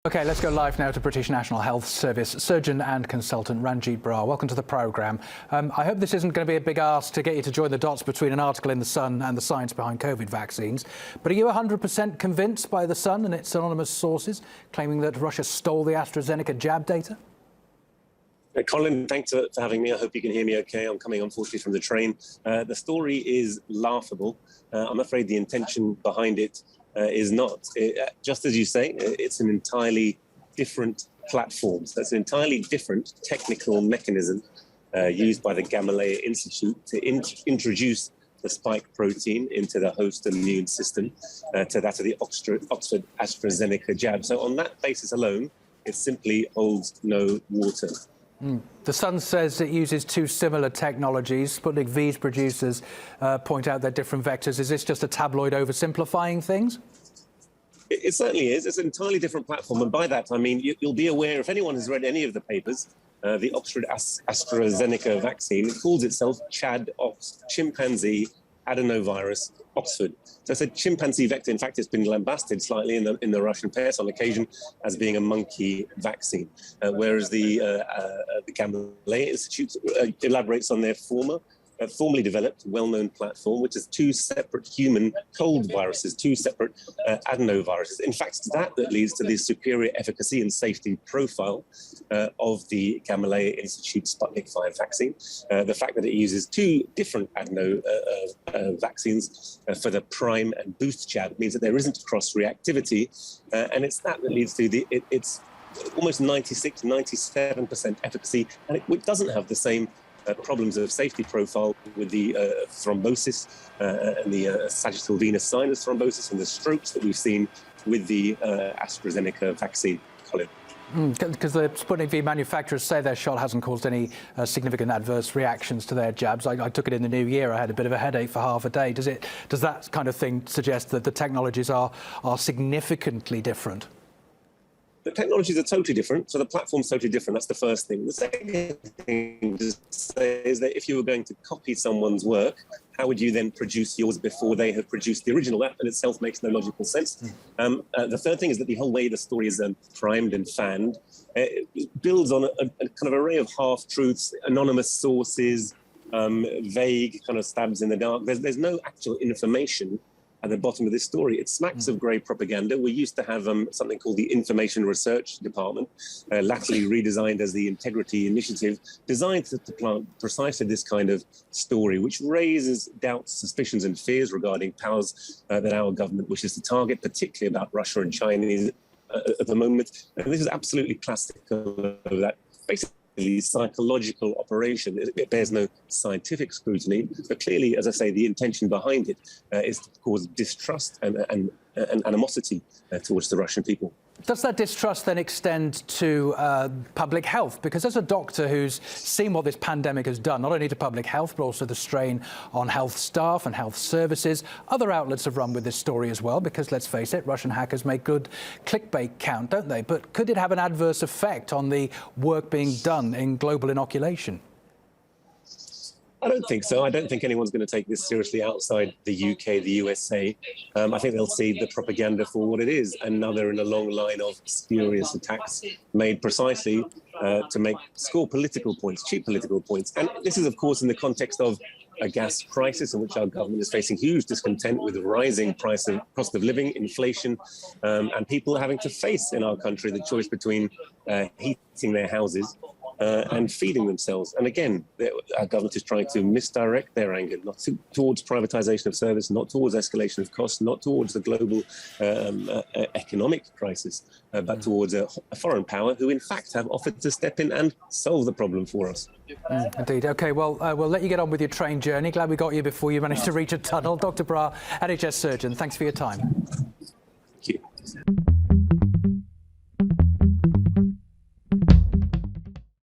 OK, let's go live now to British National Health Service surgeon and consultant Ranjeet Brar. Welcome to the programme. I hope this isn't going to be a big ask to get you to join the dots between an article in The Sun and the science behind COVID vaccines. But are you 100% convinced by The Sun and its anonymous sources claiming that Russia stole the Astra Zeneca jab data? Colin, thanks for having me. I hope you can hear me okay. I'm coming, unfortunately, from the train. The story is laughable. I'm afraid the intention behind it is not. Just as you say, it's an entirely different platform. So it's an entirely different technical mechanism used by the Gamaleya Institute to introduce the spike protein into the host immune system to that of the Oxford AstraZeneca jab. So on that basis alone, it simply holds no water. The Sun says it uses two similar technologies. Sputnik V's producers point out they're different vectors. Is this just a tabloid oversimplifying things? It certainly is. It's an entirely different platform. And by that, I mean, you'll be aware, if anyone has read any of the papers, the Oxford AstraZeneca vaccine, it calls itself chimpanzee adenovirus Oxford. So it's a chimpanzee vector. In fact, it's been lambasted slightly in the Russian press on occasion as being a monkey vaccine, whereas the Gamaleya Institute elaborates on their formally developed, well-known platform, which is two separate human cold viruses, two separate adenoviruses. In fact, it's that leads to the superior efficacy and safety profile of the Gamaleya Institute Sputnik 5 vaccine. The fact that it uses two different adeno vaccines for the prime and boost jab means that there isn't cross-reactivity, and it's that leads to it's almost 96, 97% efficacy, and it doesn't have the same problems of safety profile with the thrombosis and the sagittal venous sinus thrombosis and the strokes that we've seen with the AstraZeneca vaccine, Colin. Because the Sputnik V manufacturers say their shot hasn't caused any significant adverse reactions to their jabs. I took it in the new year. I had a bit of a headache for half a day. Does that kind of thing suggest that the technologies are significantly different? The technologies are totally different, so the platform's totally different. That's the first thing. The second thing to say is that if you were going to copy someone's work, how would you then produce yours before they have produced the original? That in itself makes no logical sense. The third thing is that the whole way the story is primed and fanned, it builds on a kind of array of half-truths, anonymous sources, vague kind of stabs in the dark. There's no actual information at the bottom of this story. It smacks of grey propaganda. We used to have something called the Information Research Department, latterly redesigned as the Integrity Initiative, designed to plant precisely this kind of story, which raises doubts, suspicions and fears regarding powers that our government wishes to target, particularly about Russia and China at the moment. And this is absolutely classical of that. Basically, psychological operation. It bears no scientific scrutiny, but clearly, as I say, the intention behind it is to cause distrust and animosity towards the Russian people. Does that distrust then extend to public health? Because as a doctor who's seen what this pandemic has done, not only to public health, but also the strain on health staff and health services, other outlets have run with this story as well, because let's face it, Russian hackers make good clickbait count, don't they? But could it have an adverse effect on the work being done in global inoculation? I don't think so. I don't think anyone's going to take this seriously outside the UK, the USA. I think they'll see the propaganda for what it is, another in a long line of spurious attacks made precisely to score political points, cheap political points. And this is, of course, in the context of a gas crisis in which our government is facing huge discontent with the rising cost of living, inflation, and people having to face in our country the choice between heating their houses and feeding themselves. And again, our government is trying to misdirect their anger, not towards privatisation of service, not towards escalation of costs, not towards the global economic crisis, but towards a foreign power who, in fact, have offered to step in and solve the problem for us. Indeed. OK, well, we'll let you get on with your train journey. Glad we got you before you managed to reach a tunnel. Dr. Brar, NHS surgeon, thanks for your time.